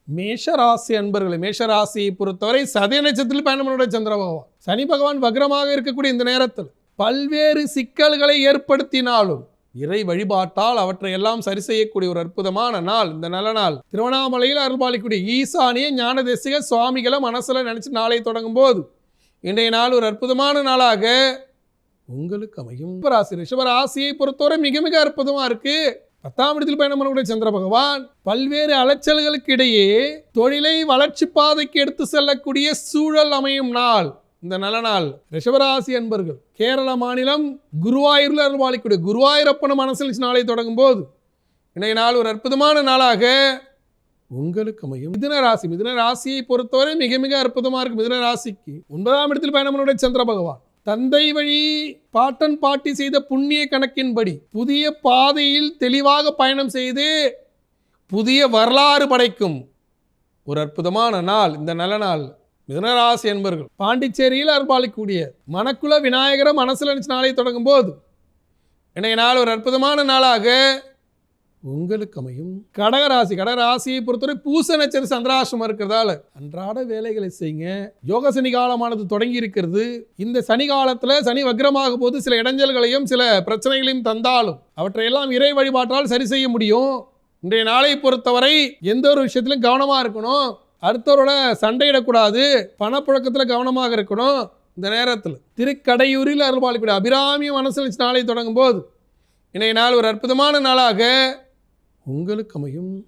மேஷராசி அன்பர்களே, மேஷராசியை பொறுத்தவரை சதய நட்சத்திரத்தில் பயணம் சந்திர பகவான். சனி பகவான் வக்ரமாக இருக்கக்கூடிய இந்த நேரத்தில் பல்வேறு சிக்கல்களை ஏற்படுத்தினாலும் இறை வழிபாட்டால் அவற்றை எல்லாம் சரி செய்யக்கூடிய ஒரு அற்புதமான நாள் இந்த நல்ல நாள். திருவண்ணாமலையில் அருள்பாலிக்கூடிய ஈசானிய ஞான தேசிக சுவாமிகளை மனசுல நினைச்சு நாளை தொடங்கும் போது இன்றைய நாள் ஒரு அற்புதமான நாளாக உங்களுக்கு அமையும். ரிஷபராசியை பொறுத்தவரை மிக மிக அற்புதமா இருக்கு. 10ஆம் இடத்தில் பயணம் பண்ணக்கூடிய சந்திர பகவான் பல்வேறு அலைச்சல்களுக்கு இடையே தொழிலை வளர்ச்சி பாதைக்கு எடுத்து செல்லக்கூடிய சூழல் அமையும் நாள் இந்த நல்ல நாள். ரிஷபராசி அன்பர்கள் கேரள மாநிலம் குருவாயூரில் அருள்பாலிக்கூடிய குருவாயூரப்பன மனசில் நாளை தொடங்கும் போது இன்றைய நாள் ஒரு அற்புதமான நாளாக உங்களுக்கு அமையும். மிதுன ராசியை பொறுத்தவரை மிக மிக அற்புதமா இருக்கு. மிதுன ராசிக்கு 9ஆம் இடத்தில் பயணம் பண்ணக்கூடிய சந்திர பகவான் தந்தை வழி பாட்டன் பாட்டி செய்த புண்ணிய கணக்கின்படி புதிய பாதையில் தெளிவாக பயணம் செய்து புதிய வரலாறு படைக்கும் ஒரு அற்புதமான நாள் இந்த நல்ல நாள். மிதுனராசி என்பர்கள் பாண்டிச்சேரியில் அருள்பாலிக்கூடிய மணக்குல விநாயகரை மனசுல நினைச்சு நாளை தொடங்கும் போது இன்றைய நாள் ஒரு அற்புதமான நாளாக உங்களுக்கு அமையும். கடகராசியை பொறுத்தவரை பூச நட்சத்திர சந்திராசிரமம் இருக்கிறதால அன்றாட வேலைகளை செய்யுங்க. யோக சனி காலமானது தொடங்கி இருக்கிறது. இந்த சனி காலத்துல சனி வக்ரமாக போது சில இடைஞ்சல்களையும் சில பிரச்சனைகளையும் தந்தாலும் அவற்றையெல்லாம் இறை வழிபாட்டால் சரி செய்ய முடியும். இன்றைய நாளை பொறுத்தவரை எந்த ஒரு விஷயத்திலும் கவனமா இருக்கணும். அடுத்தவரோட சண்டையிடக்கூடாது. பணப்புழக்கத்தில் கவனமாக இருக்கணும். இந்த நேரத்தில் திருக்கடையூரில் அருள்பாலிக்கூடிய அபிராமிய மனசில் நாளை தொடங்கும் போது இன்றைய நாள் ஒரு அற்புதமான நாளாக உங்களுக்கு அமையும்.